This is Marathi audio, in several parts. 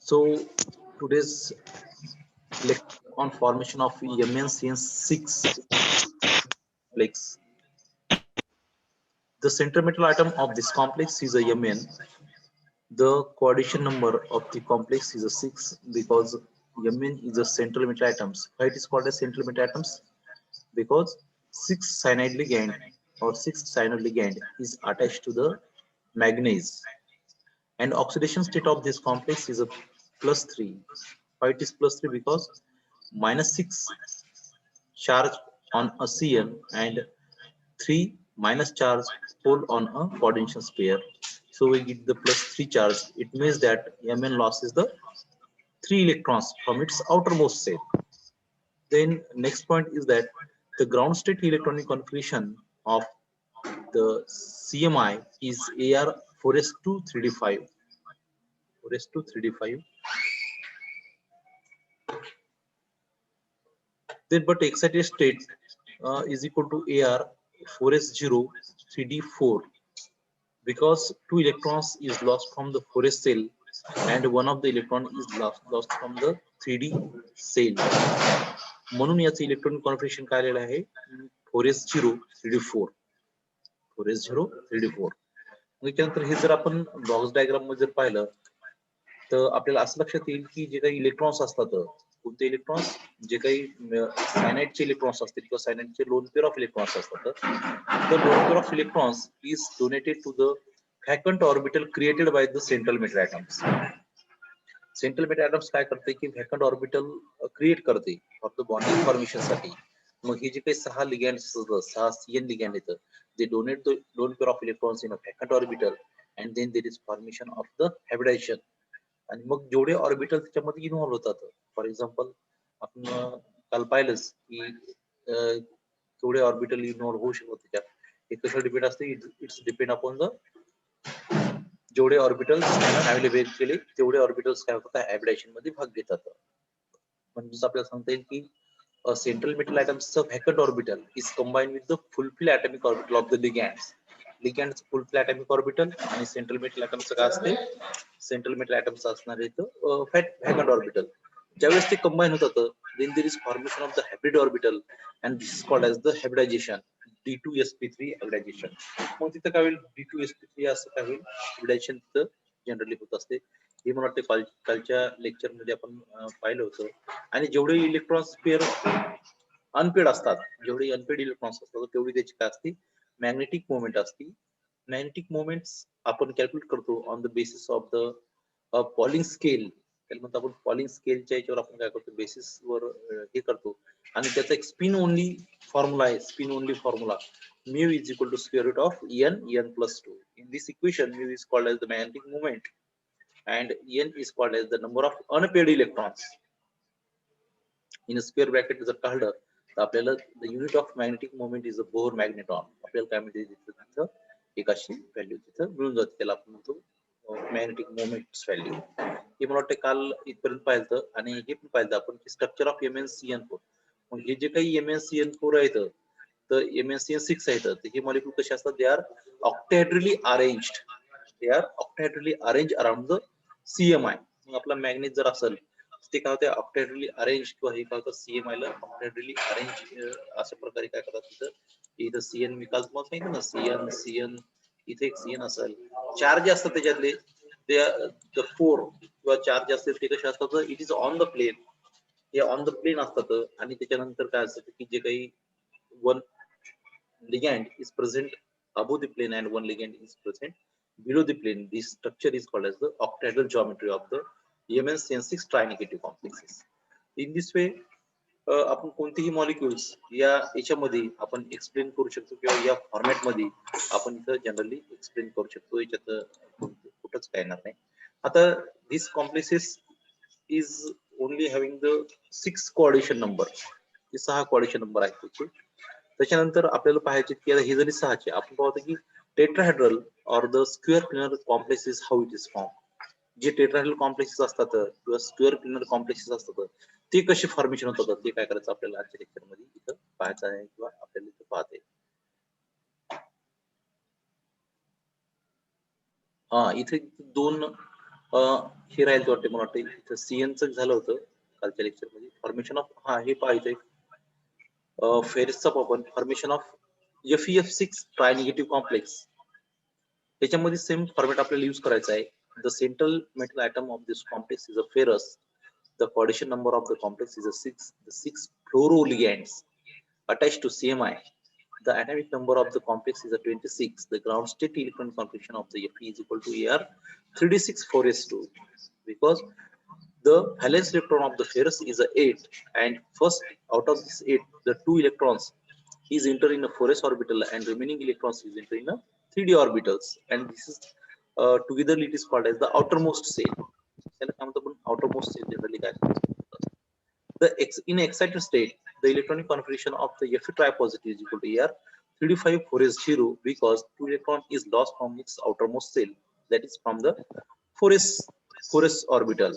So today's lecture on formation of MnCN6 complex. The central metal atom of this complex is a Mn. The coordination number of the complex is a 6 because Mn is a central metal atoms. Why it is called as central metal atoms? Because 6 cyanide ligand or 6 cyanide ligand is attached to the manganese, and oxidation state of this complex is a plus 3. Why it is plus 3? Because minus 6 charge on a Cn and 3 minus charge hold on a coordination pair. So we get the plus 3 charge. It means that Mn loses the 3 electrons from its outermost shell. Then next point is that the ground state electronic configuration of the CMI is Ar4s2 3d5. 4s2 3d5. Then but excited state is equal to Ar 4s0 3d4 because two electrons is lost from the 4s cell and one of the electron is lost from the 3d cell. म्हणून याचं इलेक्ट्रॉनिक कॉन्फिगरेशन काय आलेलं आहे 4s0 3d4 4s0 3d4. त्याच्यानंतर हे जर आपण बॉक्स डायग्राम मध्ये जर पाहिलं तर आपल्याला असं लक्षात येईल की जे काही इलेक्ट्रॉन्स असतात कोणते इलेक्ट्रॉन्स जे काही सायनाइडचे इलेक्ट्रॉन्स असतील किंवा सायनाइडचे लोन पेअर ऑफ इलेक्ट्रॉन्स असतात the lone pair of electrons is donated to the vacant orbital created by the central metal atoms. Central metal atoms काय करते की vacant orbital क्रिएट करते फॉर द बॉन्डिंग फॉर्मेशन साठी. मग हे जे काही 6 लिगँड्स असतात 6 CN लिगँड येतं they donate the lone pair of electrons in a vacant orbital and then there is formation of the hybridization. आणि मग जेवढे ऑर्बिटल त्याच्यामध्ये इन्व्हॉल्व होतात फॉर एक्झाम्पल आपण काल पाहिलंच की तेवढे ऑर्बिटल इन्व्हॉल्व होऊ शकतात त्याच्यात. हे कसं डिपेंड असते इट्स डिपेंड अपॉन द जेवढे ऑर्बिटल्स अवेलेबल केले तेवढे ऑर्बिटल्स काय होतात हायब्रिडायशन मध्ये भाग घेतात. म्हणजेच आपल्याला सांगता येईल की सेंट्रल मेटल ॲटम्सचं vacant orbital is combine with the fulfil atomic orbital of the ligands. Ligands fulfil atomic orbital आणि सेंट्रल मेटल ॲटम्सचं काय असते सेंट्रल मेटल ॲटम्स असणार इथं व्हॅकंट ऑर्बिटल. ज्यावेळेस ते कंबाईन होतात then there is formation of the hybrid orbital and this is called as the hybridization D2sp3 hybridization. मग तिथं काय होईल D2sp3 असं काय होईल hybridization तिथं जनरली होत असते. हे मला वाटतं कालच्या लेक्चर मध्ये आपण पाहिलं होतं. आणि जेवढे इलेक्ट्रॉन्स पेअर अनपेड असतात जेवढे अनपेड इलेक्ट्रॉन्स असतात तेवढी त्याची काय असते मॅग्नेटिक मोमेंट असते. मॅग्नेटिक मोमेंट्स आपण कॅल्क्युलेट करतो on the basis of the polling scale. त्याला म्हणतो आपण पॉलिंग स्केलच्या याच्यावर आपण काय करतो बेसिस वर हे करतो आणि त्याचा एक स्पिन ओनली फॉर्म्युला आहे. Spin only formula mu is equal to square root of n plus 2. In this equation mu is called as the magnetic moment and n is called as the number of unpaired electrons. In a square bracket जर काढलं तर आपल्याला the unit of magnetic moment is a Bohr magneton. आपल्याला काय मिळते तिथं एक अशी व्हॅल्यू तिथं मिळून जाते. त्याला आपण म्हणतो मॅग्नेटिक मोमेंट्स व्हॅल्यू. हे मला वाटतं काल इथपर्यंत पाहिलं आणि हे पण पाहिलं आपण की स्ट्रक्चर ऑफ MnCN4. मग हे जे काही MnCN4 आहेत तर MnCN6 आहेत तर हे मॉलिक्यूल कसे असतात they are octahedrally arranged. They are octahedrally arrange around the CMI. मग आपला मॅग्नेट जर असेल ते काय होते ऑक्टॅहेड्रली अरेंज किंवा हे काय होतं CMI ला ऑक्टॅहेड्रली अरेंज अशा प्रकारे काय करतात तिथं इथं CN मी काल तुम्हाला सांगितलं ना CN इथे एक CN असेल चार्ज असतात त्याच्यातले ते द 4 किंवा चार्ज असतील ते कसे असतात it is on the plane. हे ऑन द प्लेन असतात आणि त्याच्यानंतर काय असतं की जे काही one ligand is present above the plane and one ligand is present below the plane. This structure is called as the octahedral geometry of the MnCN6 trinegative complexes. In this way आपण कोणतेही मॉलिक्युल्स या याच्यामध्ये आपण एक्सप्लेन करू शकतो किंवा या फॉर्मॅट मध्ये आपण इथं जनरली एक्सप्लेन करू शकतो. याच्यात कुठंच काय येणार नाही. आता this complexes is only having the 6 coordination number. हे 6 कोऑर्डिनेशन नंबर आहेत त्याचे. त्याच्यानंतर आपल्याला पाहायचे की हे जरी 6चे आपण पाहतो की tetrahedral or the square planar complexes how it is form. जे टेट्राहेड्रल कॉम्प्लेक्सेस असतात किंवा स्क्वेअर प्लेनर कॉम्प्लेक्सेस असतात ते कसे फॉर्मेशन होतात ते काय करायचं आपल्याला आजच्या लेक्चर मध्ये इथं पाहायचं आहे किंवा आपल्याला इथं पाहते. इथे दोन हे राहील वाटते मला वाटतं इथं सीएनचं झालं होतं कालच्या लेक्चर मध्ये. फॉर्मेशन ऑफ हे पाहायचंय फेरिसचा आपण formation of FeF6 try negative complex. त्याच्यामध्ये सेम फॉर्मॅट आपल्याला यूज करायचा आहे. The central metal atom of this complex is a ferrous. The coordination number of the complex is a 6. The 6 fluoroligands attached to CMI. The atomic number of the complex is a 26. The ground state electron configuration of the Fe is equal to Ar 3d6 4s2 because the valence electron of the ferrous is a 8, and first out of this 8 the 2 electrons is enter in a 4s orbital and remaining electrons is enter in a 3d orbitals, and this is together it is called as the outermost shell. Outermost shell generally in excited state the electronic configuration of the Fe tripositive is equal to Ar 3d5 4s0 because 2 electron is lost from its outermost shell, that is from the 4s orbital.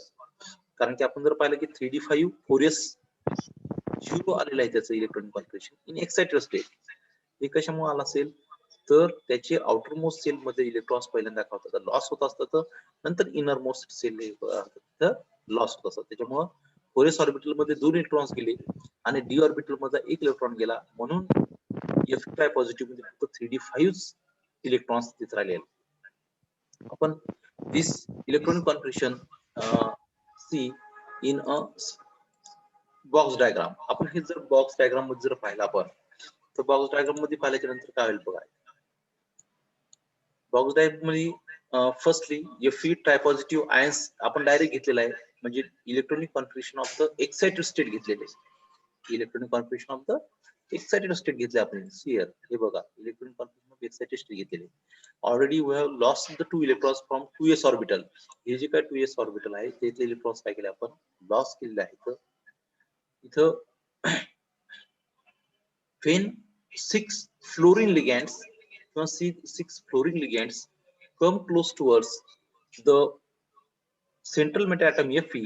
कारण की आपण जर पाहिलं की 3d5 4s0 आलेलं आहे त्याचं electronic configuration in excited state. हे कशामुळे आला असेल तर त्याचे आउटरमोस्ट सेल मध्ये इलेक्ट्रॉन्स पहिल्यांदा दाखवतात लॉस होत असतात, नंतर इनर मोस्ट सेल लॉस होत असतात. त्याच्यामुळे 4s ऑर्बिटल मध्ये 2 इलेक्ट्रॉन्स गेले आणि d ऑर्बिटल मध्ये 1 इलेक्ट्रॉन गेला, म्हणून Fe पॉझिटिव्ह मध्ये फक्त 3d5 इलेक्ट्रॉन्स तिथे राहिले. आपण this electronic configuration see in a box diagram. आपण हे जर बॉक्स डायग्राम मध्ये जर पाहिलं आपण तर बॉक्स डायग्राम मध्ये पाहिल्याच्या नंतर काय होईल बघा. बॉक्स डायग्राम मध्ये फर्स्टली Fe ट्रायपॉझिटिव्ह आयन्स आपण डायरेक्ट घेतलेला आहे, म्हणजे electronic configuration of the excited state घेतलेले. Electronic configuration of the excited state घेतले आपण हियर. हे बघा electronic configuration of excited state घेतलेले. Already we have lost the 2 electrons from 2s orbital. हे जे काय 2s ऑर्बिटल आहे त्यातले इलेक्ट्रॉन्स काय केले आपण लॉस केलेले आहेत. इथं when 6 fluorine ligands come close towards the central metal atom Fe,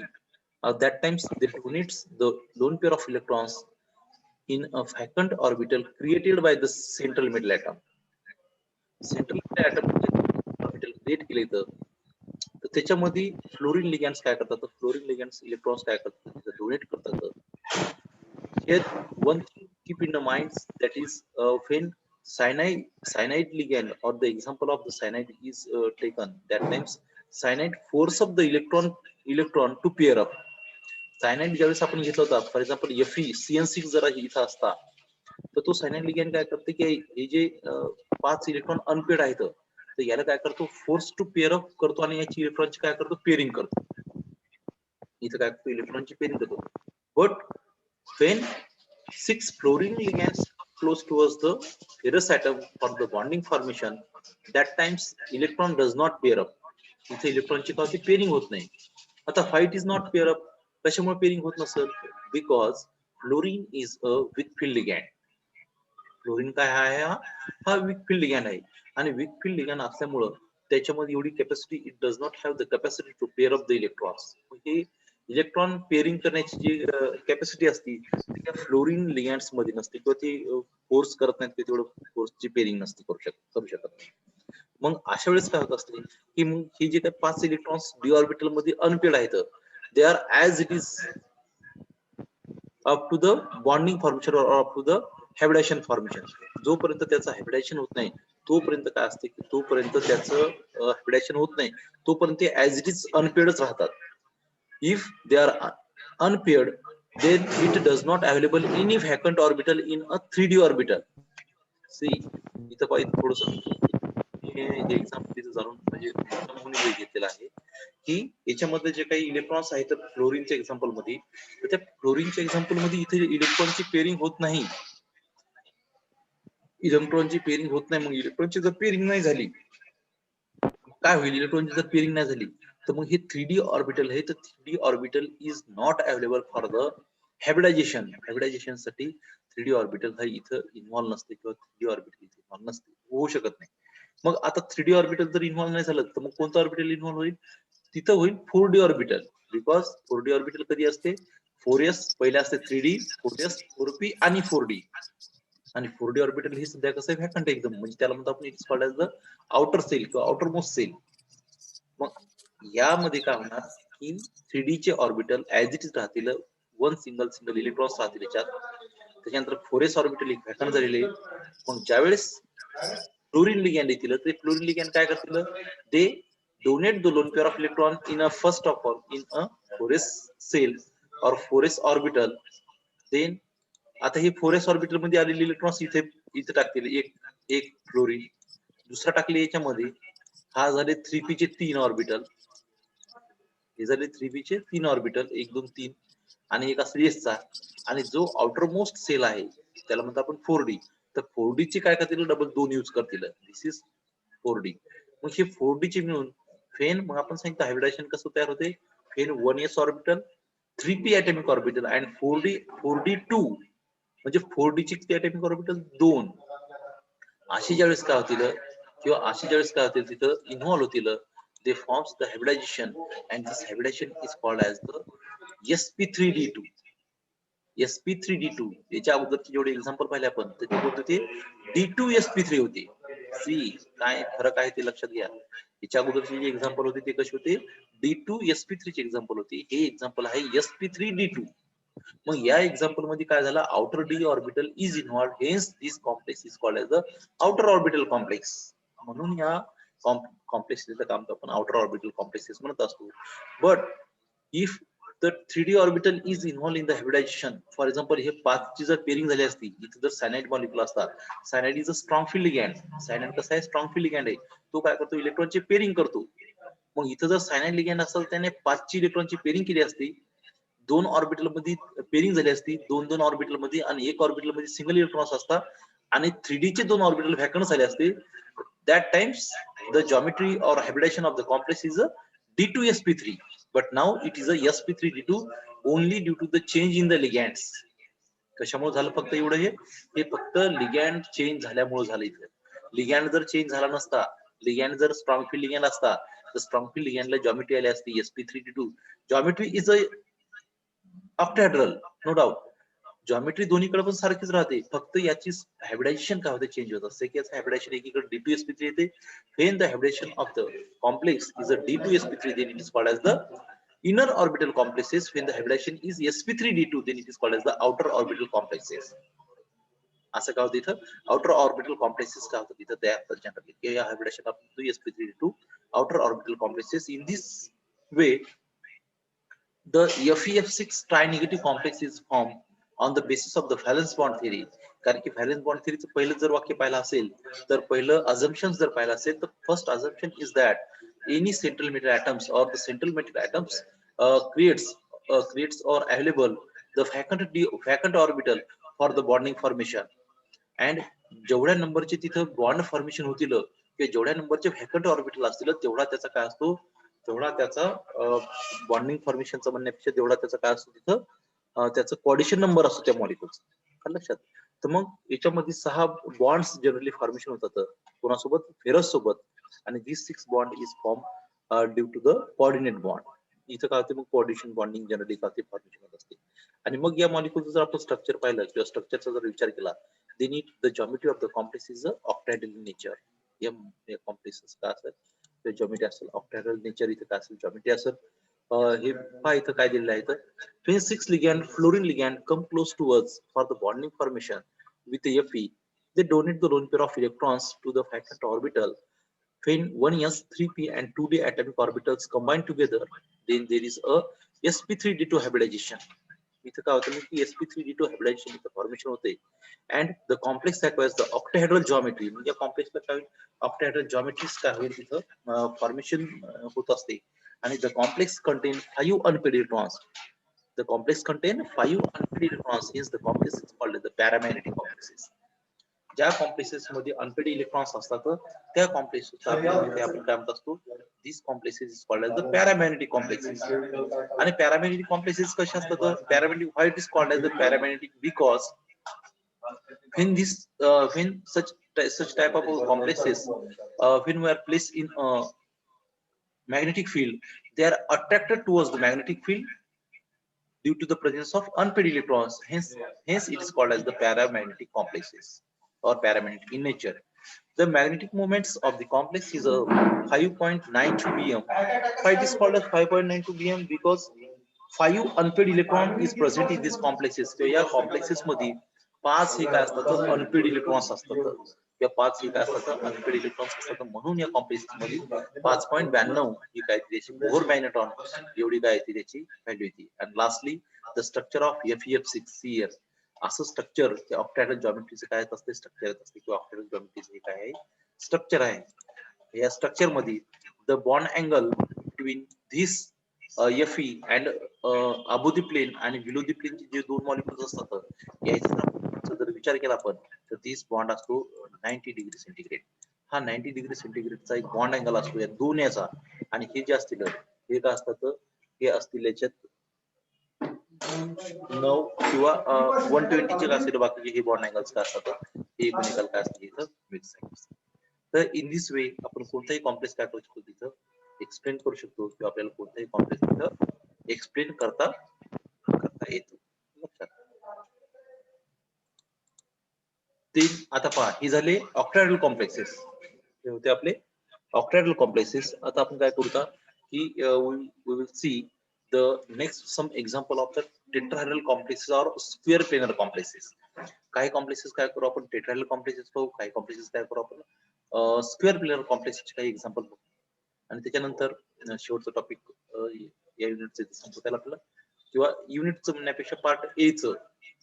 that times they donates the lone pair of electrons in a vacant orbital created by the central metal atom. Central metal atom orbital create केले तर त्याच्यामध्ये फ्लोरीन लिगॅंड्स काय करतात, तर फ्लोरीन लिगॅंड्स इलेक्ट्रॉन्स काय करतात डोनेट करतात. Here one thing keep in the mind, that is when cyanide ligand or the example of the cyanide is taken, that times cyanide force up the electron to pair up. cyanide ज्यावेळेस आपण घेतला होता फॉर एक्झाम्पल FeCN6 जर इथं असता तर तो cyanide ligand काय करते की हे जे 5 इलेक्ट्रॉन अनपेड आहेत तर याला काय करतो फोर्स टू पेअर अप करतो आणि याची इलेक्ट्रॉनची काय करतो पेअरिंग करतो. इथं काय करतो इलेक्ट्रॉनची पेअरिंग करतो. But when 6 fluorine ligands close towards the ferrous atom for the bonding formation, that times electron does not pair up. इथे इलेक्ट्रॉनची काय पेअरिंग होत नाही. आता fight is not pair up. कशामुळे पेअरिंग होत नसेल, because fluorine is a weak field ligand. Fluorine काय आहे हा वीक फील्ड लिगॅंड आहे, आणि वीक फील्ड लिगॅंड असल्यामुळे त्याच्यामध्ये एवढी capacity it does not have the capacity to pair up the electrons. हे इलेक्ट्रॉन पेअरिंग करण्याची जी कॅपॅसिटी असते त्या फ्लोरीन लिगॅंड्स मध्ये नसते, किंवा ती फोर्स करत नाहीत की तेवढं फोर्सची पेअरिंग नसते करू शकत. मग अशा वेळेस काय होत असते की मग हे जे काही 5 इलेक्ट्रॉन्स डी ऑर्बिटल मध्ये अनपेड आहेत they are as it is up to the bonding formation or up to the hybridisation formation. जोपर्यंत त्याचं हायब्रिडेशन होत नाही तोपर्यंत काय असते की तोपर्यंत त्याचं हायब्रिडेशन होत नाही तोपर्यंत ऍज इट इज अनपेडच राहतात. If they are unpaired, then it does not available any vacant orbital in a 3D orbital. See, इथं पाहिजे थोडंसं हे एक्झाम्पल तिथं जाणून म्हणजे घेतलेलं आहे की याच्यामध्ये जे काही इलेक्ट्रॉन्स आहेत फ्लोरीनच्या एक्झाम्पल मध्ये, तर त्या फ्लोरीनच्या एक्झाम्पल मध्ये इथे इलेक्ट्रॉनची पेअरिंग होत नाही. इलेक्ट्रॉनची पेअरिंग होत नाही. मग इलेक्ट्रॉनची जर पेअरिंग नाही झाली काय होईल, इलेक्ट्रॉनची जर पेअरिंग नाही झाली तर मग हे 3D ऑर्बिटल आहे, तर 3D orbital is not available for the hybridisation. Hybridisation साठी 3D ऑर्बिटल हा इथं इन्व्हॉल्व नसते, किंवा 3D ऑर्बिटल इथे इन्व्हॉल्व नसते, होऊ शकत नाही. मग आता 3D ऑर्बिटल जर इन्व्हॉल्व नाही झालं तर मग कोणतं ऑर्बिटल इन्व्हॉल्व होईल, तिथं होईल 4D orbital. Because 4D orbital कधी असते 4s पहिले असते 3D 4s 4p आणि 4D. आणि 4D ऑर्बिटल हे सध्या कसं आहे व्हॅकंट एकदम, म्हणजे त्याला म्हणतो आपण it's called as the outer shell किंवा आउटर मोस्ट सेल. मग यामध्ये काय होणार की 3D चे ऑर्बिटल ऍज इट इज राहतील, वन सिंगल इलेक्ट्रॉन्स राहतील याच्यात. त्याच्यानंतर 4s ऑर्बिटल व्हॅकंट झालेले. मग ज्यावेळेस फ्लोरीन लिगॅंड येतील, ते फ्लोरीन लिगॅंड काय करतील, ते donate the lone pair of electron in a first of all in a 4s cell or 4s orbital. Then आता हे 4s ऑर्बिटल मध्ये आलेले इलेक्ट्रॉन्स इथे इथे टाकतील, एक एक फ्लोरीन, दुसरा टाकले याच्यामध्ये, हा झाले 3p चे 3 ऑर्बिटल, हे झाले 3p चे 3 ऑर्बिटल, 1 2 3, आणि एक असेल s चा, आणि जो आउटर मोस्ट सेल आहे त्याला म्हणतो आपण 4d. तर 4d चे काय करतील, डबल 2 यूज करतील, दिस इज 4d. मग हे 4d चे मिळून फेन, मग आपण सांगितलं हायब्रिडायझेशन कसं तयार होते, फेन 1s orbital 3p atomic orbital and 4d 2, म्हणजे 4d चे किती atomic ऑर्बिटल, 2. अशी ज्यावेळेस काय होतील, किंवा अशी ज्यावेळेस काय होतील तिथं इन्व्हॉल्व होतील, they forms the hybridization, and this hybridization is called as the sp3d2. sp3d2 याच्या अगोदरचे जेवढे एक्झाम्पल पाहिले आपण, त्याच्या अगोदर ते d2sp3 होते. सी काय फरक आहे ते लक्षात घ्या. याच्या अगोदरचे जे एक्झाम्पल होते ते कसे होते, d2sp3 चे एक्झाम्पल होते. हे एक्झाम्पल आहे sp3d2. मग या एक्झाम्पल मध्ये काय झालं, outer D orbital is involve, hence this complex is called as the outer orbital complex. म्हणून या कॉम्प्लेक्सचं काम आपण आउटर ऑर्बिटल कॉम्प्लेक्सेस म्हणत असतो. But if the 3D orbital is involve in the hybridisation, for example हे 5 ची जर पेरिंग झाली असती, इथे जर सायनाइड मॉलिक्युल असतात, cyanide is a strong field ligand. Cyanide कसं आहे, स्ट्रॉंग फील्ड लिगॅंड आहे, तो काय करतो, इलेक्ट्रॉनची पेरिंग करतो. मग इथं जर सायनाइड लिगॅंड असेल, त्याने 5 ची इलेक्ट्रॉनची पेरिंग केली असती, 2 ऑर्बिटल मध्ये पेरिंग झाली असती, 2 ऑर्बिटल मध्ये, आणि 1 ऑर्बिटल मध्ये सिंगल इलेक्ट्रॉन्स असतात, आणि 3D चे 2 ऑर्बिटल व्हॅकंट झाले असते. That times the geometry or hybridization of the complex is a d2sp3, but now it is a sp3d2 only due to the change in the ligands. कशामुळे झालं फक्त एवढं, हे फक्त लिगॅंड चेंज झाल्यामुळे झालं. इथं लिगॅंड जर चेंज झाला नसता, लिगॅंड जर स्ट्रॉंग फील्ड लिगॅंड असता, तर स्ट्रॉंग फील्ड लिगॅंडला जॉमेट्री आली असती sp3d2. Geometry is a octahedral, no doubt. Geometry दोन्हीकडे पण सारखीच राहते, फक्त याची हायब्रिडायझेशन काय होते, चेंज होत असते. की याचं हायब्रिडायझेशन एकीकडे d2sp3 येते, when the hybridization of the complex is a d2sp3, then it is called as the inner orbital complexes. When the hybridization is sp3d2, then it is called as the outer orbital complexes. असं काय होतं इथं, आउटर ऑर्बिटल कॉम्प्लेक्सेस काय होतं तिथं तयार होतात जनरली, या hybridisation of sp3d2 outer orbital complexes. In this way the FeF6 tri-negative complex is formed on the basis of the valence bond theory. कारण की व्हॅलेन्स बॉन्ड थिअरीचं पहिलं जर वाक्य पाहिलं असेल, तर पहिलं अझम्पशन जर पाहिलं असेल, तर first assumption is that any central metal atoms or the central metal atoms creates or available the vacant orbital for the bonding formation. and जेवढ्या नंबरचे तिथं बॉन्ड फॉर्मेशन होतील, किंवा जेवढ्या नंबरचे व्हॅकंट ऑर्बिटल असतील, तेवढा त्याचा काय असतो, तेवढा त्याचा बॉन्डिंग फॉर्मेशनचा म्हणण्यापेक्षा तेवढा त्याचा काय असतो तिथं, त्याचा कॉर्डिशन नंबर असतो त्या मॉलिक्युलचा, लक्षात. तर मग याच्यामध्ये 6 बॉन्ड्स जनरली फॉर्मेशन होतात, कोणासोबत, फेरस सोबत, आणि this 6 bond is form due to the coordinate bond. इथं काय होते, मग कोऑर्डिनेशन बॉन्डिंग जनरली काय होते, फॉर्मेशन होत असते. आणि मग या मॉलिक्युलचं जर आपण स्ट्रक्चर पाहिलं, किंवा स्ट्रक्चरचा जर विचार केला, then it the geometry of the complex is a octahedral in nature. या कॉम्प्लेक्सेस काय असेल, ते geometry असेल octahedral nature, इथे काय असेल, geometry असेल. हे पहा इथं काय दिलेलं आहे, इथं when 6 ligand fluorine ligand come close to us for the bonding formation with the Fe, they donate the lone pair of electrons to the vacant orbital. When 1s 3p and 2d atomic orbitals combine together, then there is a sp3d2 hybridization. इथं काय होतं की sp3d2 hybridization इथं फॉर्मेशन होते, and the complex acquires the octahedral geometry. म्हणजे कॉम्प्लेक्सला काय octahedral geometries काय होईल तिथं फॉर्मेशन होत असते, आणि the complex contain 5 unpaired electrons. The complex contain 5 unpaired electrons, hence the complex is called as the paramagnetic complexes. ज्या कॉम्प्लेक्सेस मध्ये अनपेड इलेक्ट्रॉन्स असतात, त्या कॉम्प्लेक्सेस आपण काय म्हणत असतो, this complexes is called as the paramagnetic complexes. आणि पॅरामॅग्नेटिक कॉम्प्लेक्सेस कसे असतात, paramagnetic, why it is called as the paramagnetic, because when this when such type of complexes when we are placed in a magnetic field, they are attracted towards the magnetic field due to the presence of unpaired electrons. Hence it is called as the paramagnetic complexes or paramagnetic in nature. The magnetic moments of the complex is a 5.92 bm. Why it is called as 5.92 bm? Because 5 unpaired electron is present in these complexes. So या complexes मध्ये 5 हे काय असतात तर unpaired electrons असतात. या 5 हे काय असतात तर unpaired electrons असतात. म्हणून या complexes मध्ये 5.92 ही काय त्याची बोर मॅग्नेट्रॉन एवढी काय ती त्याची व्हॅल्यू येते. And lastly the structure of FeF6CF असं स्ट्रक्चर ऑक्टॅडल जॉमेट्रीचं काय असते स्ट्रक्चर असते किंवा ऑक्टॅडल जॉमेट्रीचं काय आहे स्ट्रक्चर आहे. या स्ट्रक्चर मध्ये the bond angle between this Fe and above the plane आणि below the plane जे दोन मॉलिक्युल्स असतात याचा जर विचार केला आपण तर दिस बॉन्ड असतो 90 डिग्री सेंटीग्रेड. हा 90 डिग्री सेंटीग्रेडचा एक बॉन्ड अँगल असतो या दोन याचा. आणि हे जे असतील हे काय असतात हे असतील याच्यात 9 किंवा 120 चे असतील बाकीचे हे बॉन्ड अँगल्स काय असतात हे एकमेकाला काय असते इथं मिक्स आहे. तर इन दिस वे आपण कोणताही कॉम्प्लेक्स काय करू शकतो तिथं एक्सप्लेन करू शकतो किंवा आपल्याला कोणताही कॉम्प्लेक्स तिथं एक्सप्लेन करता येतो. लक्षात तीन. आता पहा ही झाले ऑक्टॅडल कॉम्प्लेक्सेस. हे होते आपले ऑक्टॅडल कॉम्प्लेक्सेस. आता आपण काय करू का की we will see the next some example of the tetrahedral complexes or square planar complexes. काही कॉम्प्लेक्सेस काय करू आपण टेट्राहेड्रल कॉम्प्लेक्सेस पाहू. काही कॉम्प्लेक्सेस काय करू आपण स्क्वेअर प्लेनर कॉम्प्लेक्सचे काही एक्झाम्पल बघू. आणि त्याच्यानंतर शेवटचा टॉपिक या युनिटचे संपवता आपल्याला किंवा युनिटचं म्हणण्यापेक्षा पार्ट ए च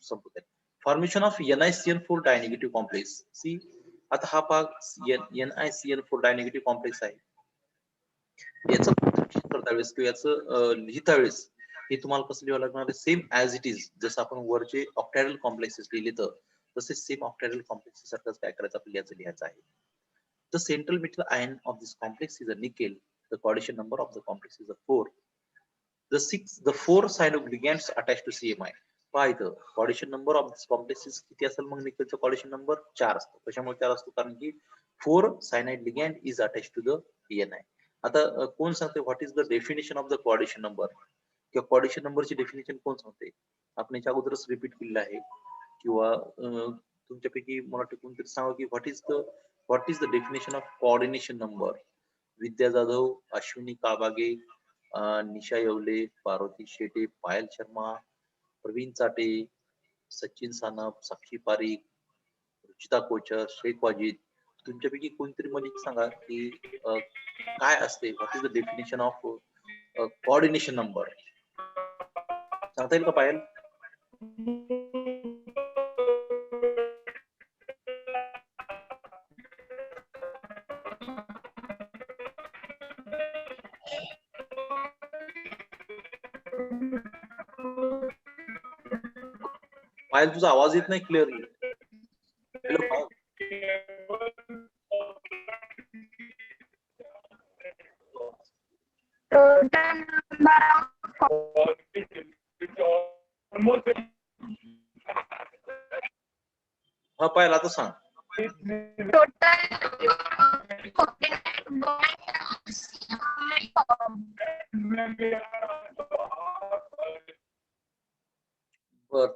संपवता. Formation of NiCN4 dinegative complex. See आता हा भाग NiCN4 डायनेगेटिव्ह कॉम्प्लेक्स आहे. याचं करता वेळेस किंवा याचं लिहिता वेळेस हे तुम्हाला कसं लिहावं लागणार आहे सेम ऍज इट इज. जसं आपण वरचे ऑक्टॅडल कॉम्प्लेक्सेस लिहिले तर तसे सेम ऑक्टॅडल कॉम्प्लेक्सेस सारखंच काय करायचं आपल्याला याचं लिहायचं आहे. The central metal ion of this complex is a nickel. The coordination number of the complex is a 4. The 4 cyanide ligands attached to CMI. पहा इथं coordination number of this complex is किती असेल मग निकेलचा coordination number 4 असतो. कशामुळे 4 असतो कारण की 4 cyanide ligand is attached to the ENI. आता कोण सांगते what is the definition of the coordination number किंवा कोऑर्डिनेशन नंबरची डेफिनेशन कोण सांगते. आपण याच्या अगोदरच रिपीट केलेलं आहे किंवा तुमच्यापैकी मला वाटतं कोणतरी सांगा की what is the definition of coordination number. Vidya Jadhav, Ashwini Kabage, Nisha Yevle, Parvati Shete, Payal Sharma, Pravin Chate, Sachin Sanap, Sakshi Parik, Ruchita Kochhar, Shaikh Wajid. तुमच्यापैकी कोणतरी मला सांगा की काय असते what is the definition of coordination number. सांगता येईल का पायल? पायल तुझा आवाज येत नाही क्लिअरली. हॅलो पायल. हा पायल आता सांग.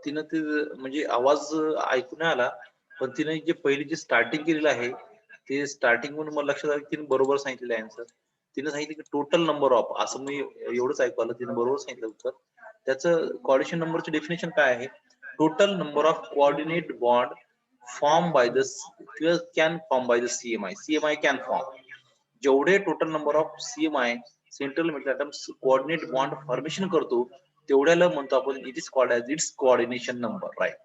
तिनं ते म्हणजे आवाज ऐकू नाही आला पण तिने जे पहिली जी स्टार्टिंग केलेलं आहे ते स्टार्टिंग म्हणून मला लक्षात आलं तिने बरोबर सांगितलेलं आहे आन्सर. तिने सांगितलं की टोटल नंबर ऑफ असं मी एवढंच ऐकू आलं तिने बरोबर सांगितलं उत्तर. त्याचं कोऑर्डिनेशन नंबरचे डेफिनेशन काय आहे total number of coordinate bond form by the can form by the CMI can form. जेवढे total number of CMI central metal atoms coordinate bond formation करतो तेवढ्याला म्हणतो आपण it is called as its coordination number. Right.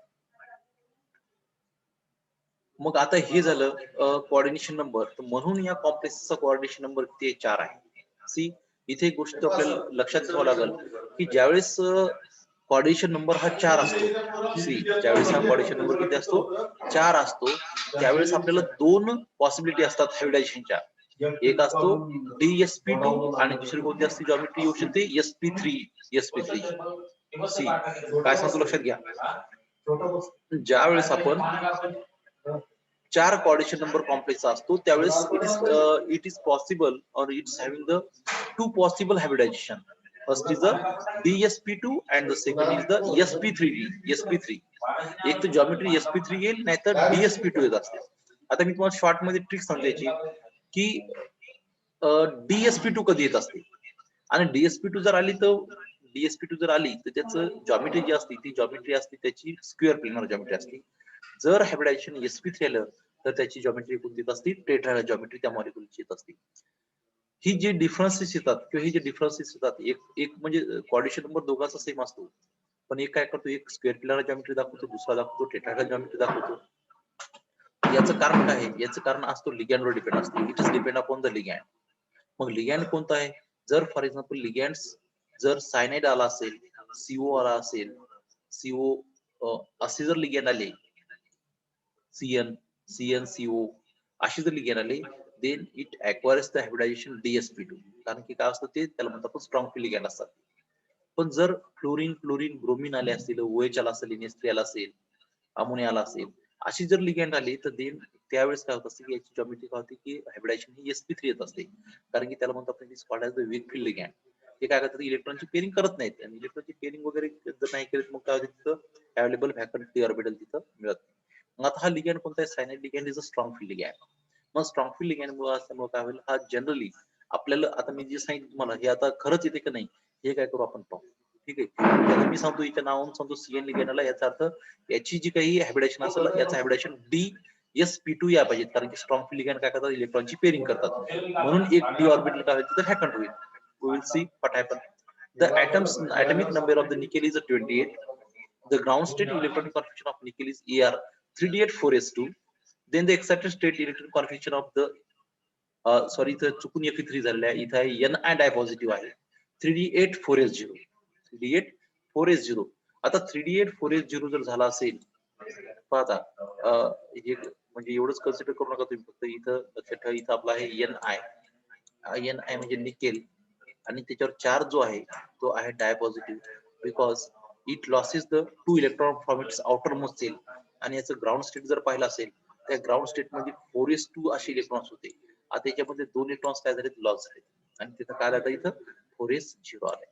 मग आता हे झालं कोऑर्डिनेशन नंबर. म्हणून या कॉम्प्लेक्सचा कोऑर्डिनेशन नंबर किती 4 आहे. सी इथे एक गोष्ट आपल्याला लक्षात ठेवावं लागेल की ज्यावेळेस कोऑर्डिनेशन नंबर हा 4 असतो. सी ज्यावेळेस हा कोऑर्डिनेशन नंबर किती असतो 4 असतो त्यावेळेस आपल्याला दोन पॉसिबिलिटी असतात हायब्रिडायझेशनच्या. एक असतो DsP2 आणि दुसरी कोणती असते जॉमेट्री येऊ शकते sp3. सी काय सांगतो लक्षात घ्या. ज्यावेळेस आपण 4 कोऑर्डिनेशन नंबर कॉम्प्लेक्स असतो त्यावेळेस इट इज पॉसिबल और it's having the 2 possible hybridisation. First is the DsP2 and the second is the sp3. एक तर जॉमेट्री sp3 येईल नाहीतर DsP2 येत असते. आता मी तुम्हाला शॉर्ट मध्ये ट्रिक सांगते याची की DSP2 कधी येत असते आणि DSP2 जर आली तर DSP2 जर आली तर त्याचं जॉमेट्री जी असते ती जॉमेट्री असते त्याची स्क्वेअर प्लेनर जॉमेट्री असते. जर हायब्रिडायझेशन SP3 आलं तर त्याची जॉमेट्री कोणती येत असते टेट्राहेड्रल जॉमेट्री त्या मॉलिक्युलची येत असते. ही जे डिफरन्सेस येतात किंवा ही जे डिफरन्सेस येतात एक म्हणजे कोऑर्डिनेशन नंबर दोघांचा सेम असतो पण एक काय करतो एक स्क्वेअर प्लेनर जॉमेट्री दाखवतो दुसरा दाखवतो टेट्राहेड्रल जॉमेट्री दाखवतो. याचं कारण काय आहे याचं कारण असतो लिगॅंडवर डिपेंड असतो. It is depend upon the ligand. मग लिगॅंड कोणता आहे जर फॉर एक्झाम्पल लिगॅंड्स जर सायनाइड आला असेल CO आला असेल CO असे जर लिगॅंड आले CN CO अशी जर लिगॅंड आले then it acquires the hybridisation DSP2 कारण की काय असतं ते त्याला म्हणतात आपण स्ट्रॉंग लिगॅंड असतात. पण जर फ्लोरीन ब्रोमीन आले असतील OH आला असेल NH3 आला असेल अमोनिया आला असेल अशी जर लिगॅंड आली तर देन त्यावेळेस काय होत असते की याची जॉमेट्री काय होते की हायब्रिडायझेशन ही SP3 येत असते कारण की त्याला म्हणतो आपण called as the weak field ligand. ते काय करतात इलेक्ट्रॉनची पेअरिंग करत नाहीत आणि इलेक्ट्रॉनची पेअरिंग वगैरे जर नाही केली मग काय होते तिथं अवेलेबल व्हॅकंट डी ऑर्बिटल तिथं मिळत नाही. मग आता हा लिगॅंड कोणता आहे cyanide ligand is a strong field ligand. मग स्ट्रॉंग फील्ड लिगॅंड मुळे असल्यामुळे काय होईल हा जनरली आपल्याला आता मी जे सांगितलं तुम्हाला हे आता खरंच येते का नाही हे काय करू आपण पाहू. ठीक आहे मी सांगतो याच्या नावावरून सांगतो CN लिगॅंडला याचा अर्थ याची जी काही हायब्रिडेशन असेल याचं हायब्रिडेशन DSP2 या पाहिजे कारण की स्ट्रॉंग फील्ड लिगॅंड काय करतात इलेक्ट्रॉनची पेअरिंग करतात म्हणून एक d ऑर्बिटल काय होईल तर व्हॅकंट होईल. We will see what happen. The atomic number of the nickel is 28. The ground state electronic configuration of nickel is Er 3d8 4s2. Then the excited state electronic configuration of the sorry इथं चुकून Fe3 झालेलं आहे इथं आहे Ni डायपॉझिटिव्ह आहे 3d8 4s0 3d8 4s0. आता 3d8 4s0 जर झाला असेल पाहता हे म्हणजे एवढंच कन्सिडर करू नका तुम्ही फक्त इथं लक्षात ठेवा इथं आपला आहे Ni म्हणजे निकेल आणि त्याच्यावर चार्ज जो आहे तो आहे dipositive because it loses the 2 electron from its outer most shell आणि याचं ग्राउंड स्टेट जर पाहिलं असेल त्या ग्राउंड स्टेट मध्ये 4s2 असे इलेक्ट्रॉन्स होते. आता याच्यामध्ये 2 इलेक्ट्रॉन्स काय झाले लॉस झाले आणि तिथं काय झालं इथं 4s0 आले.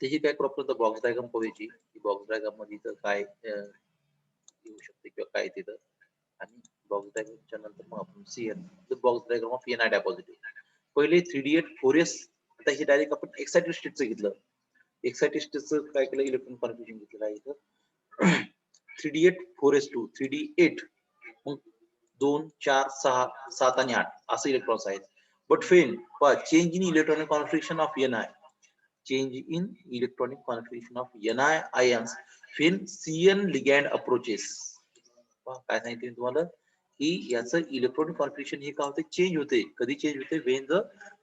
त्याची काय करू आपण बॉक्स डायग्राम पाहूयाची बॉक्स डायग्राम मध्ये इथं काय येऊ शकते किंवा काय तिथं आणि बॉक्स डायग्रामच्या नंतर मग आपण CN box diagram of Ni डायपॉझिटिव्ह पहिले 3d8 4s. आता हे डायरेक्ट आपण एक्साइटेड स्टेटचं घेतलं एक्साइटेड स्टेटचं काय केलं इलेक्ट्रॉन कॉन्फिगरेशन घेतलेलं आहे इथं 3d8 4s2 3d8 मग 2 4 6 7 आणि 8 असे इलेक्ट्रॉन्स आहेत. But fan change in electronic configuration of Ni change in electronic configuration of Ni ions when CN ligand approaches. काय सांगितलं तुम्हाला की याचं इलेक्ट्रॉनिक कॉन्फिगरेशन हे काय होते चेंज होते कधी चेंज होते Wien the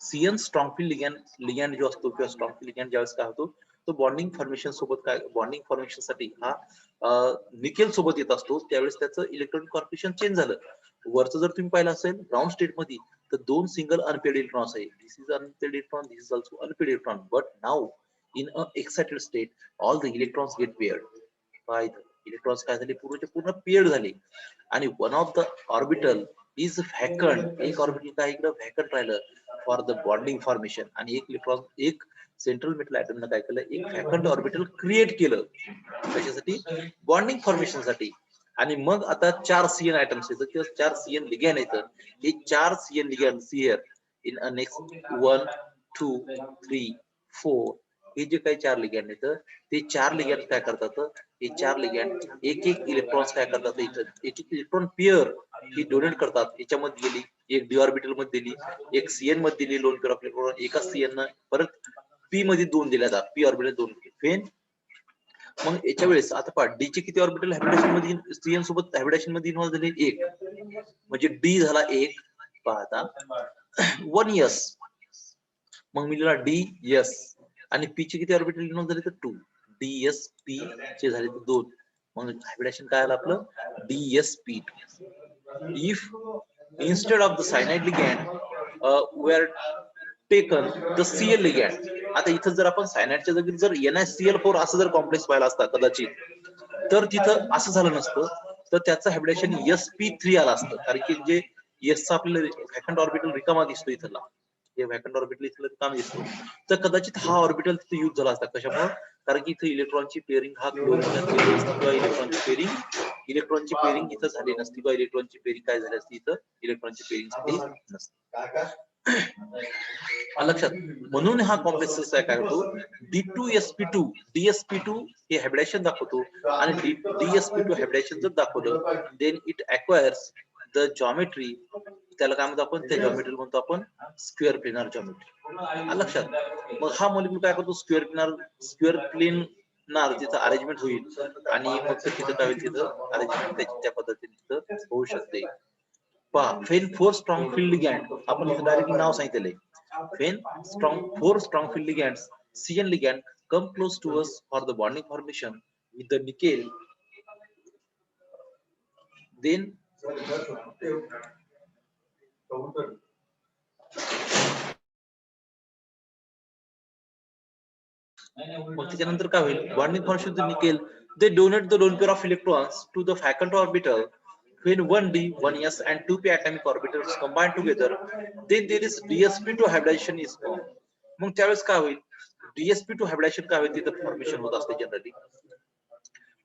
CN strong field ligand जो असतो किंवा स्ट्रॉंग फील्ड लिगॅंड ज्यावेळेस काय होतो तो बॉन्डिंग फॉर्मेशन सोबत काय बॉन्डिंग फॉर्मेशन साठी हा निकेल सोबत येत असतो त्यावेळेस त्याचं इलेक्ट्रॉनिक कॉन्फिगरेशन चेंज झालं. वरचं जर तुम्ही पाहिलं असेल ग्राउंड स्टेट मध्ये तर 2 सिंगल अनपेड इलेक्ट्रॉन्स आहे this is unpaired electron this is also unpaired electron but now in a excited state all the electrons get paired electrons काय झाले पूर्ण पेअर्ड झाले आणि one of the orbital is vacant एक ऑर्बिटल काय इकडे व्हॅकंट राहिलं फॉर द बॉन्डिंग फॉर्मेशन आणि एक इलेक्ट्रॉन एक सेंट्रल मेटल ॲटमनं काय केलं एक व्हॅकंट ऑर्बिटल क्रिएट केलं कशासाठी बॉन्डिंग फॉर्मेशन साठी. आणि मग आता 4 CN आयटम्स येतात किंवा 4 CN लिगॅंड येतात हे 4 CN ligand here in a next 1 2 3 4 हे जे काही 4 लिगॅंड येतं ते 4 लिगॅंड काय करतात हे 4 लिगॅंड एक इलेक्ट्रॉन्स काय करतात इथं एक इलेक्ट्रॉन पेअर ही डोनेट करतात याच्यामध्ये गेली एक डी ऑर्बिटल मध्ये दिली एक CN मध्ये दिली लोन पेअर ऑफ इलेक्ट्रॉन एका CN न परत P मध्ये 2 दिल्या जातात P ऑर्बिटल 2 फेन. मग याच्या वेळेस आता पहा डी चे किती ऑर्बिटल हायब्रिडेशन मध्ये CN सोबत हायब्रिडेशन मध्ये इन्व्हॉल्व झाले एक म्हणजे डी झाला एक पाहता 1s मग मी लिहिला DS आणि P चे किती ऑर्बिटल इन्व्हॉल्व झाले तर 2 DSP चे झाले तर 2 मग हायब्रिडेशन काय आलं आपलं DSP2. If instead of the cyanide ligand were taken the Cl ligand. आता इथं जर आपण सायनाइडच्या जागी जर NaCl4 असं जर कॉम्प्लेक्स पाहिला असता कदाचित तर तिथं असं झालं नसतं तर त्याचं हायब्रिडेशन sp3 आलं असतं कारण की जे S आपल्याला व्हॅकंट ऑर्बिटल रिकामा दिसतो इथला हे व्हॅकंट ऑर्बिटल इथलं रिकामा दिसतो तर कदाचित हा ऑर्बिटल तिथे यूज झाला असता कशामुळे कारण की इथे इलेक्ट्रॉनची पेअरिंग हा क्लोज किंवा इलेक्ट्रॉनची पेअरिंग इलेक्ट्रॉनची पेरिंग इथं झाली नसती किंवा इलेक्ट्रॉनची पेरिंग काय झाली असती, इथं इलेक्ट्रॉनची पेरिंग झाली नसती. लक्षात. म्हणून हा कॉम्प्लेक्स काय होतो, D2sp2 DsP2 हे हायब्रिडेशन दाखवतो आणि DsP2 हायब्रिडेशन जर दाखवलं then it acquires the geometry, त्याला काय म्हणतो आपण, त्या जॉमेट्री म्हणतो आपण स्क्वेअर प्लेनर जॉमेट्री. लक्षात. मग हा मॉलिक्यूल काय करतो, स्क्वेअर प्लेनर तिथं अरेंजमेंट होईल आणि मग तिथं काय होईल, तिथं अरेंजमेंट त्याची त्या पद्धतीने तिथं होऊ शकते. पहा, when four strong field ligand, आपण इथं डायरेक्टली नाव सांगितलेलं आहे. when four strong field ligands CN ligand come close to us for the bonding formation with the nickel, then मग त्याच्यानंतर काय होईल, bonding formation with the nickel, they donate the lone pair of electrons to the vacant orbital. When 1d, 1s and 2p atomic orbitals combine together, then there is dsp2 hybridization is formed. मग त्यावेळेस काय होईल, dsp2 hybridization काय होईल, तिथं फॉर्मेशन होत असते जनरली.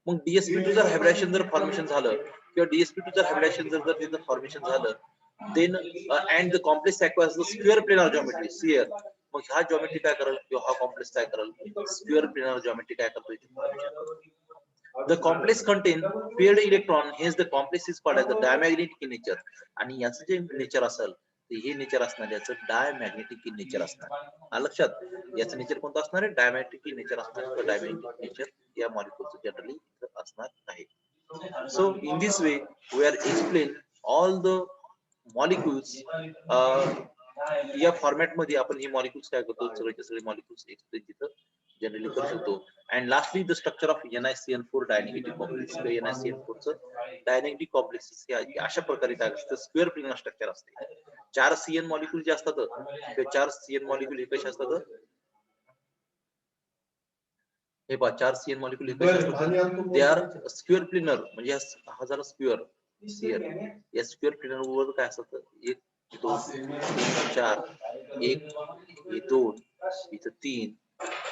मग dsp2 जर हायब्रिडेशन जर फॉर्मेशन झालं किंवा dsp2 जर हायब्रिडेशन जर तिथं फॉर्मेशन झालं, then and the complex acquires the square planar geometry sphere. मग हा जॉमेट्री काय करेल किंवा हा कॉम्प्लेक्स काय करेल, स्क्वेअर प्लेनर जॉमेट्री काय करतो. The complex contain paired electron, hence the complex is called as the diamagnetic in nature. आणि याचं जे नेचर असेल ते हे नेचर असणार, याचं डायमॅग्नेटिक इन नेचर असणार. लक्षात. याचं नेचर कोणतं असणार आहे, डायमॅग्नेटिक इन नेचर असणार किंवा डायमॅग्नेटिक नेचर या मॉलिक्यूलचं जनरली असणार आहे. So in this way we are explain all the molecules या फॉर्मॅट मध्ये आपण हे मॉलिक्यूल्स काय करतो, सगळे सगळे मॉलिक्यूल्स एक्सप्लेन तिथं जनरली करू शकतो. And lastly the structure of NiCN4 dinegative complex. NiCN4 चं डायनेगेटिव्ह कॉम्प्लेक्स हे अशा प्रकारे काय असतं, स्क्वेअर प्लेनर स्ट्रक्चर असते. 4 CN मॉलिक्यूल जे असतात ते 4 CN मॉलिक्यूल हे कसे असतात, हे पहा 4 CN मॉलिक्यूल हे कसे असतात, दे आर स्क्वेअर प्लेनर. म्हणजे हा झाला स्क्वेअर CN. या स्क्वेअर प्लेनर वर काय असतं, 1 2 3 4, 1 हे 2 इथं 3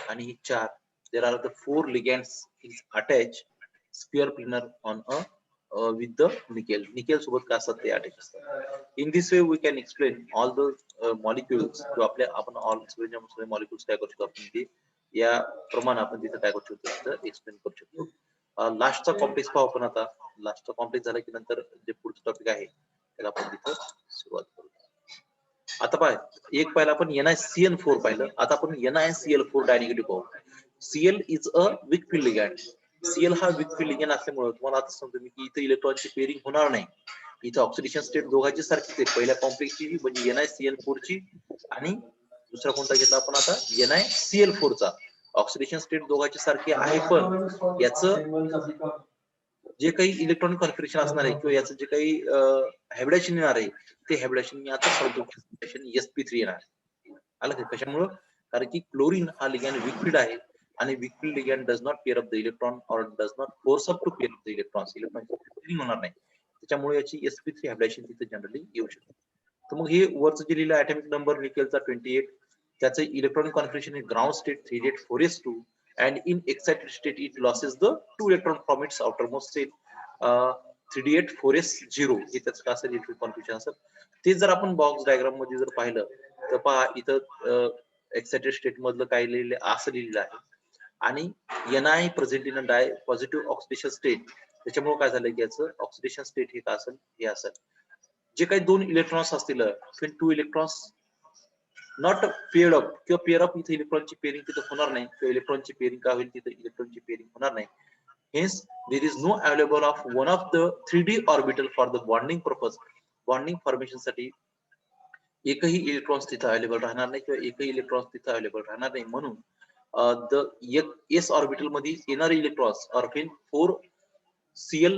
आणि हे 4. there are the 4 ligands is attached square planar on a with the nickel सोबत काय असतात ते अटॅच असतात. in this way we can explain all the molecules किंवा आपल्या आपण ऑल सगळे मॉलिक्यूल्स काय करू शकतो आपण ते या प्रमाणे आपण तिथे काय करू शकतो, तिथं एक्सप्लेन करू शकतो. लास्टचा कॉम्प्लेक्स पाहू आपण आता. लास्टचा कॉम्प्लेक्स झाला की नंतर जे पुढचं टॉपिक आहे त्याला आपण तिथं सुरुवात करू. आता पाय एक पाहिलं आपण NiCN4 पाहिलं, आता आपण NiCl4 डायनेगेटिव्ह पाहू. Cl is a weak field ligand. Cl हा वीक फील्ड लिगॅंड असल्यामुळे तुम्हाला आता समजून मी की इथे इलेक्ट्रॉनची पेरिंग होणार नाही. इथे ऑक्सिडेशन स्टेट दोघांची सारखीच आहे, पहिल्या कॉम्प्लेक्सची म्हणजे NiCl4 ची आणि दुसरा कोणता घेतला आपण आता NiCl4 चा. ऑक्सिडेशन स्टेट दोघांची सारखी आहे, पण याचं जे काही इलेक्ट्रॉनिक कॉन्फिगरेशन असणार आहे किंवा याचं जे काही हायब्रिडेशन येणार आहे ते हायब्रिडेशन आता sp3 येणार. आलं का कशामुळं, कारण की क्लोरीन हा लिगॅंड वीक फील्ड आहे आणि weak field ligand does not pair up the electron और does not force up to pair up the electrons. Electron होणार नाही, त्याच्यामुळे याची sp3 हायब्रिडेशन तिथे जनरली येऊ शकते. तर मग हे वरचं जे लिहिलं ऍटॉमिक नंबर निकेलचा 28, त्याचं इलेक्ट्रॉनिक कॉन्फिगरेशन आहे ground state 3d4s2 and in excited state it loses the 2 electron from its outermost shell 3d8 4s0. हे त्याचं काय असेल इलेक्ट्रॉनिक कॉन्फिगरेशन असेल. ते जर आपण बॉक्स डायग्राम मध्ये जर पाहिलं तर पहा इथं एक्साइटेड स्टेट मधलं काय लिहिलेलं असं लिहिलेलं आहे आणि Ni present in dipositive oxidation state. त्याच्यामुळे काय झालं की याचं ऑक्सिडेशन स्टेट हे काय असेल, हे असेल जे काही 2 इलेक्ट्रॉन्स असतील 2 इलेक्ट्रॉन्स नॉट पेअर्ड अप किंवा पेअर अप, इथे इलेक्ट्रॉनची पेअरिंग तिथे होणार नाही किंवा इलेक्ट्रॉनची पेअरिंग काय होईल, तिथे इलेक्ट्रॉनची पेअरिंग होणार नाही. Hence there is no available of one of the 3d orbital for the bonding purpose. Bonding formation साठी एकही इलेक्ट्रॉन्स तिथे अवेलेबल राहणार नाही किंवा एकही इलेक्ट्रॉन्स तिथे अवेलेबल राहणार नाही. म्हणून द एस ऑर्बिटल मध्ये येणारे electrons orphan 4 Cl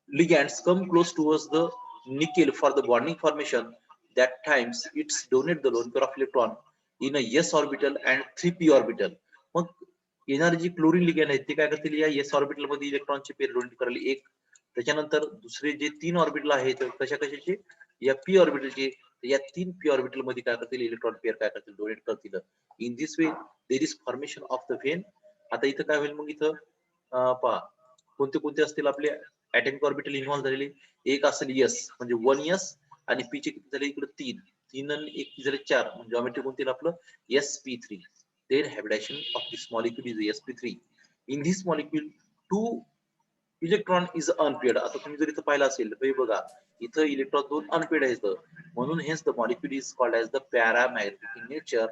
ligands come close towards the nickel for the bonding formation. That times it's donate the lone pair of electron in a s orbital and 3p orbital. मग येणारे जी क्लोरीन लिगॅंड आहेत ते काय करतील, या एस ऑर्बिटल मध्ये इलेक्ट्रॉनची पेअर डोनेट करायला एक, त्याच्यानंतर दुसरे जे 3 ऑर्बिटल आहेत कशा कशाचे या पी ऑर्बिटलचे, या 3 पी ऑर्बिटल मध्ये काय करतील इलेक्ट्रॉन पेअर काय करतील डोनेट करतील. In this way there is formation of the when. आता इथं काय होईल मग इथं पहा कोणते कोणते असतील आपले ऍटॉमिक ऑर्बिटल इन्व्हॉल्व झालेले? एक असेल S म्हणजे 1s आणि P चे किती झाले इकडे 3 आणि 1 झाले 4 म्हणजे जॉमेट्री कोणती आपलं sp3. Then hybridization of this molecule is sp3. In this molecule 2 electron is unpaired. आता तुम्ही जर इथं पाहिलं असेल तर बघा इथं इलेक्ट्रॉन 2 अनपेड आहेत म्हणून हेच the molecule is called as the paramagnetic in nature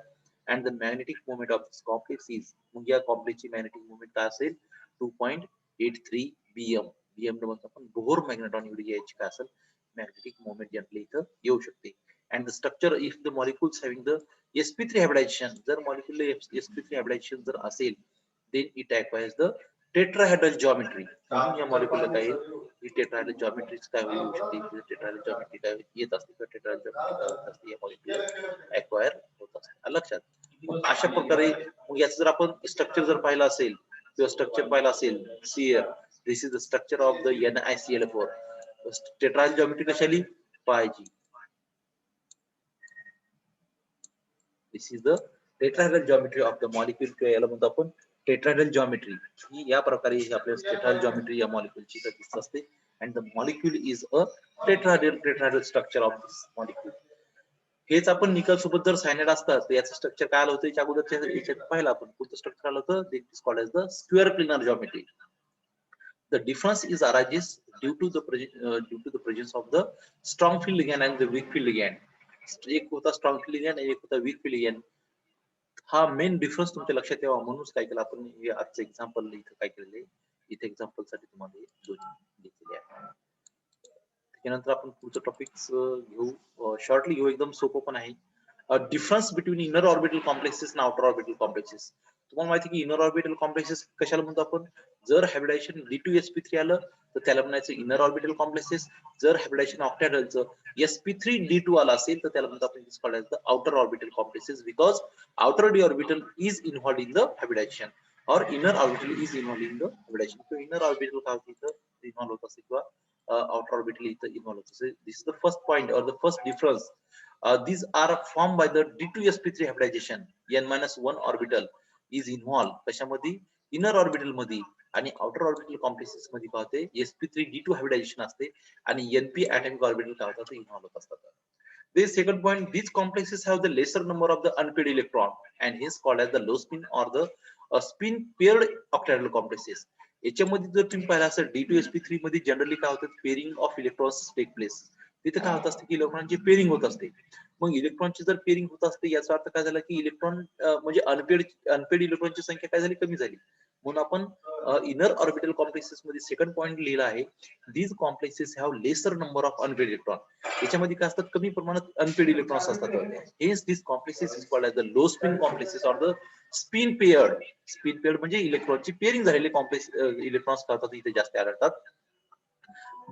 and the magnetic moment of this complex is, मग या कॉम्प्लेक्सची मॅग्नेटिक मोमेंट काय असेल 2.83 bm. bm म्हणजे आपण बोहर मॅग्नेटॉन एवढी याची काय असेल मॅग्नेटिक मोमेंट जनरली इथं येऊ शकते. And the structure if the molecules having the sp3 hybridisation, जर मॉलिक्युल sp3 हायब्रिडायझेशन जर असेल then it acquires the tetrahedral geometry. या मॉलिक्युलला काय ही टेट्राहेड्रल जॉमेट्री काय होऊ शकते, टेट्राहेड्रल जॉमेट्री काय येत असते, टेट्राहेड्रल जॉमेट्री होत असते या मॉलिक्युल ॲक्वायर होत असते. लक्षात. अशा प्रकारे मग याचं जर आपण स्ट्रक्चर जर पाहिलं असेल किंवा स्ट्रक्चर पाहिलं असेल see here, this is the structure of the NiCl4. Tetrahedral geometry कशाली पाहिजे. This is the tetrahedral geometry of the molecule. याला म्हणतो आपण टेट्राहेड्रल जॉमेट्री. ही या प्रकारे आपल्या टेट्राहेड्रल जॉमेट्री या मॉलिक्यूलची दिसत असते. And the molecule is a tetrahedral structure of this molecule. हेच आपण निकल सोबत जर सायनाइड असतात तर याचं स्ट्रक्चर काय आलं होतं याच्या अगोदरच्या याच्यात पाहिलं आपण कोणतं स्ट्रक्चर आलं होतं, this is called as the square planar geometry. The difference is arises due to the presence of the strong field ligand and the weak field ligand. एक होता स्ट्रॉंग field ligand आणि एक होता weak field ligand. हा मेन डिफरन्स तुमच्या लक्षात यावा म्हणून काय केलं आपण हे आजचं एक्झाम्पल इथं काय केलेलं आहे, इथे एक्झाम्पल साठी तुम्हाला दोन्ही घेतलेले आहे. त्यानंतर आपण पुढचं टॉपिक्स घेऊ, शॉर्टली घेऊ, एकदम सोपं पण आहे. Difference between inner orbital complexes आणि आउटर ऑर्बिटल कॉम्प्लेक्सेस. तुम्हाला माहिती की इनर ऑर्बिटल कॉम्प्लेक्सेस कशाला म्हणतो आपण, जर हायब्रिडायझेशन D2sp3 आलं तर त्याला म्हणायचं इनर ऑर्बिटल कॉम्प्लेक्सेस. जर हायब्रिडायझेशन ऑक्टॅहेड्रलचं sp3d2 आला असेल तर त्याला म्हणतो आपण this called as the outer orbital complexes because outer d orbital is involved in the hybridization or inner orbital is involved in the hybridization. So inner orbital काय होतं इथं इन्व्हॉल्व होत असते किंवा outer orbital इथं इन्व्हॉल्व होत असते. This is the first point or the first difference. These are formed by the D2sp3 hybridization. n-1 orbital is involved कशामध्ये inner orbital मध्ये आणि outer orbital complexes मध्ये काय होते sp3d2 hybridization असते आणि np atomic orbital काय होतात इन्व्हॉल्व होत असतात. The second point, these complexes have the lesser number of the unpaired electron and hence called as the low spin or the spin paired octahedral complexes. याच्यामध्ये जर तुम्ही पाहिलं असेल D2sp3 मध्ये जनरली काय होतं pairing of electrons take place. तिथे काय होत असते की इलेक्ट्रॉनची पेरिंग होत असते. मग इलेक्ट्रॉनची जर पेरिंग होत असते याचा अर्थ काय झाला की इलेक्ट्रॉन म्हणजे अनपेड इलेक्ट्रॉनची संख्या काय झाली कमी झाली. म्हणून आपण इनर ऑर्बिटल कॉम्प्लेक्सेस मध्ये सेकंड पॉइंट लिहिला आहे, these complexes have lesser number of unpaired electron. याच्यामध्ये काय असतात कमी प्रमाणात अनपेड इलेक्ट्रॉन्स असतात. Hence this complexes is called as the low spin complexes or the spin paired. Spin paired म्हणजे इलेक्ट्रॉनची पेरिंग झालेले कॉम्प्लेक्स इलेक्ट्रॉन्स करतात इथे जास्त आढळतात.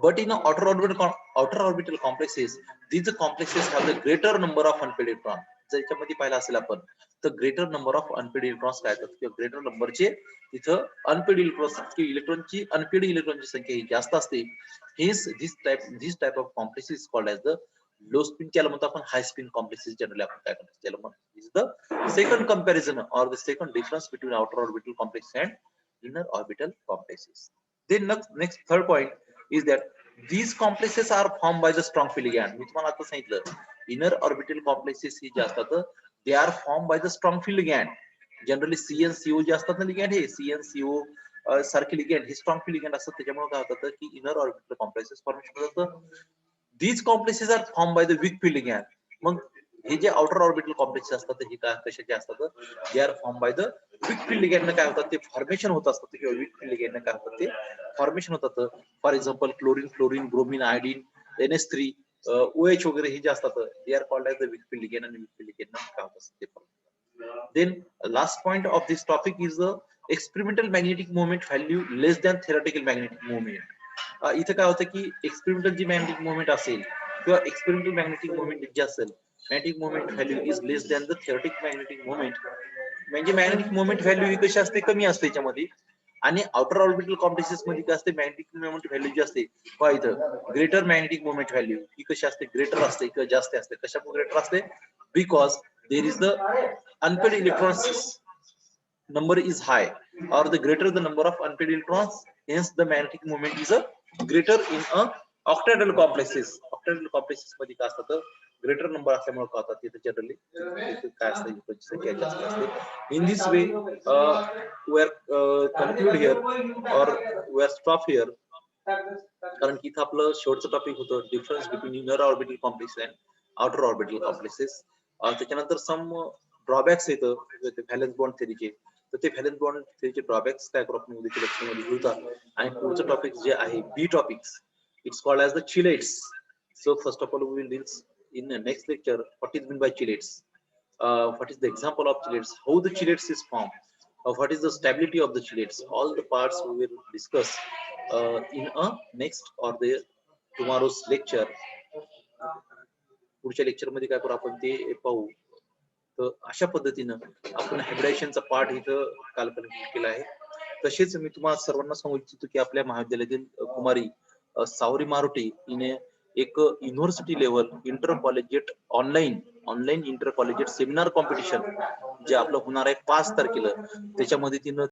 But in outer orbital complexes, these complexes have the greater number of unpaired electrons. जर याच्यामध्ये पाहिलं असेल आपण तर greater number of unpaired electrons काय असतात किंवा ग्रेटर नंबरचे तिथं अनपेड इलेक्ट्रॉन्स किंवा इलेक्ट्रॉनची अनपेड इलेक्ट्रॉनची संख्या ही जास्त असते. Hence this type of complexes is called as the low spin. त्याला म्हणतो आपण हाय स्पिन कॉम्प्लेक्सेस जनरली आपण काय करतो त्याला म्हणतो is the second comparison or the second difference between outer orbital complex and inner orbital complexes. Then next third point is that these complexes are formed by the strong field ligand. मी तुम्हाला आता सांगितलं इनर ऑर्बिटल कॉम्प्लेक्सेस ही जे असतात they are form by the strong field ligand. Generally CnCO जे असतात ना लिगॅंड हे CnCO सारखे लिगॅंड हे स्ट्रॉंग फील्ड लिगॅंड असतात. त्याच्यामुळे काय होतं की इनर ऑर्बिटल कॉम्प्लेक्सेस फॉर्मेशन होतं. These complexes are form by the weak field ligand. मग हे जे आउटर ऑर्बिटल कॉम्प्लेक्सेस असतात हे काय कशाचे असतात they are form by the weak field ligand काय होतात ते फॉर्मेशन होत असतात किंवा वीक फील्ड लिगॅंड काय होतात ते फॉर्मेशन होतात. For example chlorine fluorine bromine iodine NH3 OH वगैरे हे जे असतात they are called as the weak field ligand आणि वीक फील्ड लिगॅंड काय होत असतात ते. Then last point of this topic is the experimental magnetic moment value less than theoretical magnetic moment. इथे काय होतं की एक्सपेरिमेंटल जी मॅग्नेटिक मोमेंट असेल किंवा एक्सपेरिमेंटल मॅग्नेटिक मोमेंट जे असेल magnetic moment value is less than the theoretic magnetic moment. म्हणजे मॅग्नेटिक मोमेंट व्हॅल्यू ही कशी असते कमी असते याच्यामध्ये. आणि आउटर ऑर्बिटल कॉम्प्लेक्सेस मध्ये काय असते मॅग्नेटिक मोमेंट व्हॅल्यू जी असते पहा इथं ग्रेटर मॅग्नेटिक मोमेंट व्हॅल्यू ही कशी असते ग्रेटर असते किंवा जास्त असते. कशामुळे ग्रेटर असते because there is the unpaired electrons number is high or the greater the number of unpaired electrons Hence the magnetic moment is a greater in a octahedral complexes. Octahedral complexes मध्ये काय असतं, greater number असल्यामुळे काय होतात तिथे जनरली काय असतं इलेक्ट्रॉनची संख्या जास्त असते. In this way we are conclude here or we are stop here, कारण की इथं आपलं शेवटचं टॉपिक होतं difference between inner orbital complex and outer orbital complexes. त्याच्यानंतर सम ड्रॉबॅक्स येतं व्हॅलेन्स बॉन्ड थेरीचे. तर ते व्हॅलेन्स बॉन्ड थेरीचे ड्रॉबॅक्स काय करू आपण उद्याच्या लेक्चरमध्ये घेऊया. आणि पुढचं टॉपिक जे आहे B topics, it's called as the chelates. So first of all we will deal in the next lecture what is meant by chelates, what is the example of chelates, how the chelates is formed, what is the stability of the chelates. All the parts we will discuss in a next or the tomorrow's lecture. पुढच्या लेक्चर मध्ये काय करू आपण ते पाहू. तर अशा पद्धतीनं आपण हायब्रिडायझेशनचा पार्ट इथं काल कंप्लीट केला आहे. तसेच मी तुम्हाला सर्वांना सांगू इच्छितो की आपल्या महाविद्यालयातील कुमारी सावरी मारुटी हिने एक university level inter collegiate online inter collegiate seminar competition जे आपलं होणार आहे 5 तारखेला, त्याच्यामध्ये तिनं